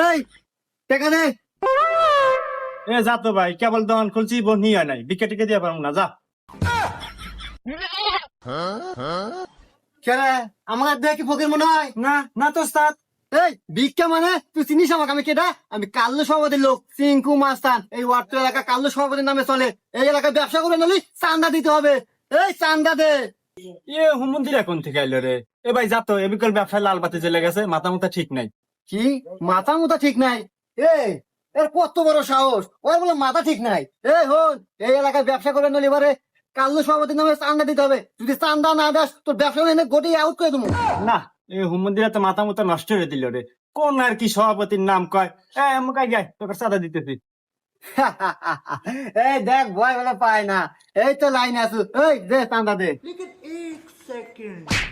এই টাকা দে। এ যা তো ভাই, কেবল দোকান খুলছি, বোন নিয়ে নাই, বিকে টিকে দিয়ে পারবো না, যা। কেরে আমার দেখি ফকির মনে হয়? না না তো ওস্তাদ। এই ভিক্ষা মানে তুই চিনিস আমাকে? আমি কেডা? আমি কাল্লু সভাপতির লোক, সিংকু মাস্তান। এই ওয়ার্ড এলাকা কাল্লু সভাপতির নামে চলে। এই এলাকায় ব্যবসা করে নিলি চান্দা দিতে হবে। এই চান্দা দে। এ হুমন্দির এখন থেকে আইলো রে। এ ভাই যা তো, এ বিকল ব্যবসায় লাল বাতি জ্বলে গেছে, মাথা মুথা ঠিক নাই। কি মাথা মুথা ঠিক নাই? এই এর কত বড় সাহস, ওর বলে মাথা ঠিক নাই? এই হন, এই এলাকায় ব্যবসা করে নিলি এবারে কাল্লু সভাপতির নামে চান্দা দিতে হবে। যদি চান্দা না দাস তোর ব্যবসা এনে গোটি আউট করে দেবো। না, এ হুমন্দিরা তো মাথা মুথা নষ্ট করে দিল রে। কোন আর কি সভাপতির নাম কয়? মুখাই গায়, তোকে সাদা দিতেছি। এই দেখ ভয় বলে পায় না। এই তো লাইন আছো, এই দে চান্দা দে। लेकिन एक सेकंड